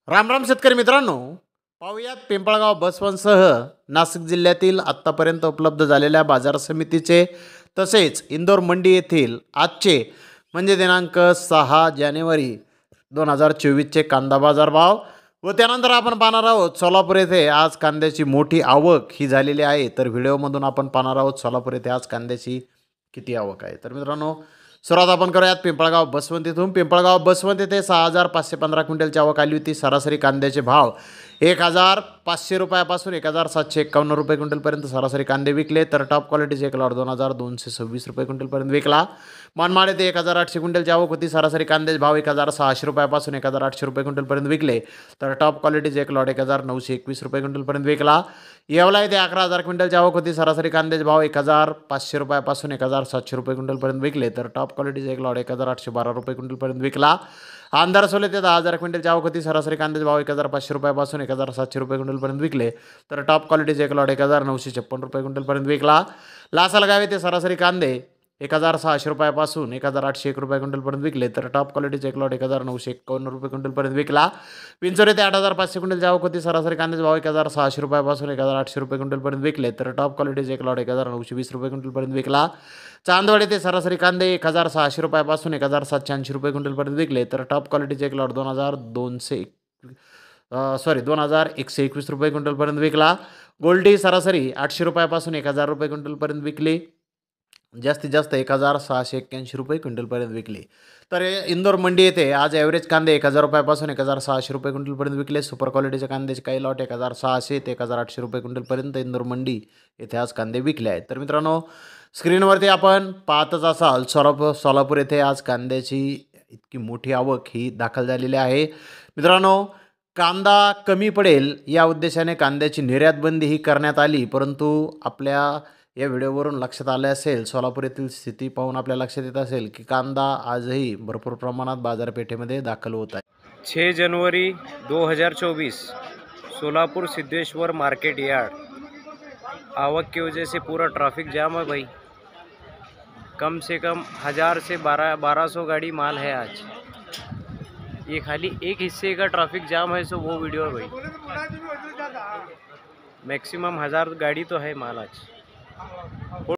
रामराम शेतकरी मित्रांनो, पाहुयात पिंपळगाव बसवंतसह नाशिक जिल्ह्यातील आत्तापर्यंत उपलब्ध झालेल्या बाजार समितीचे तसेच इंदोर मंडी येथील आजचे म्हणजे दिनांक 6 जानेवारी 2024चे कांदा बाजार भाव व त्यानंतर आपण पाहणार आहोत सोलापूर येथे आज कांद्याची मोठी आवक ही झालेली आहे। तर व्हिडिओमधून आपण पाहणार आहोत सोलापूर येथे आज कांद्याची किती आवक आहे। तर मित्रांनो, सुरुवात आपण करूयात पिंपळगाव बसवंत येथून। पिंपळगाव बसवंत येथे 6515 क्विंटलची आवक आली होती। सरासरी कांद्याचे भाव 1500 रुपयापासून 1751 रुपये क्विंटलपर्यंत सरासरी कांदे विकले। तर टॉप क्वालिटीचे 1,02,226 रुपये क्विंटलपर्यंत विकला। मनमाड येथे 1800 क्विंटलची आवक होती। सरासरी कांद्याचे भाव 1600 रुपयापासून 1800 रुपये क्विंटलपर्यंत विकले। तर टॉप क्वालिटीचे 1921 रुपये क्विंटलपर्यंत विकला। येवला येथे 11000 क्विंटलची आवक होती। सरासरी कांद्याचे भाव 1500 रुपयापासून 1700 रुपये क्विंटलपर्यंत विकले। तर टॉप क्वालिटीचे 1812 रुपये क्विंटलपर्यंत विकला। आंधारसोल येथे 10000 क्विंटलची आवक होती। सरासरी कांद्याचे भाव 1500 रुपयापासून 1700 रुपये क्विंटलपर्यंत विकले। तर टॉप क्वालिटीचे 1956 रुपये क्विंटलपर्यंत विकला। लासलगाव येथे सरासरी कांदे 1600 रुपयापासून 1801 रुपये क्विंटलपर्यंत विकले। तर टॉप क्वालिटीचे 1951 रुपये क्विंटलपर्यंत विकला। पिंचोर येथे 8500 क्विंटलची आवक होती। सरासरी कांद्याचे भाव 1600 रुपयापासून 1800 रुपये क्विंटलपर्यंत विकले। तर टॉप क्वालिटीचे 1920 रुपये क्विंटलपर्यंत विकला। चांदवड येथे सरासरी कांदे 1600 रुपयापासून 1780 रुपये क्विंटलपर्यंत विकले। तर टॉप क्वालिटीचे 2121 रुपये क्विंटलपर्यंत विकला। गोल्डी सरासरी 800 रुपयापासून 1000 रुपये क्विंटलपर्यंत विकली। जास्तीत जास्त 1681 रुपये क्विंटलपर्यंत विकली। तर इंदोर मंडी येथे आज ॲव्हरेज कांदे 1000 रुपयापासून 1600 रुपये क्विंटलपर्यंत विकले। सुपर क्वालिटीचे कांद्याचे काही लॉट 1600 ते 1800 रुपये क्विंटलपर्यंत इंदोर मंडी येथे आज कांदे विकले आहेत। तर मित्रांनो, स्क्रीनवरती आपण पाहतच असाल सोलापूर येथे आज कांद्याची इतकी मोठी आवक ही दाखल झालेली आहे। मित्रांनो, कांदा कमी पडेल या उद्देशाने कांद्याची निर्यात बंदी ही करण्यात आली, परंतु आपल्या या व्हिडिओवरून लक्षात आले असेल, सोलापूर येथील स्थिती पाहून आपल्या लक्षात येत असेल की कांदा आजही भरपूर प्रमाणात बाजारपेठेमध्ये दाखल होत आहे। 6 January 2024 Solapur Siddheshwar market yard. आवक की वजह से पूरा ट्रैफिक जाम है भाई। कम से कम 1000 से 1200 गाड़ी माल है आज। ये खाली एक हिस्से का ट्रैफिक जाम है, सो वो वीडियो है भाई। मैक्सिमम 1000 गाड़ी तो है माल आज।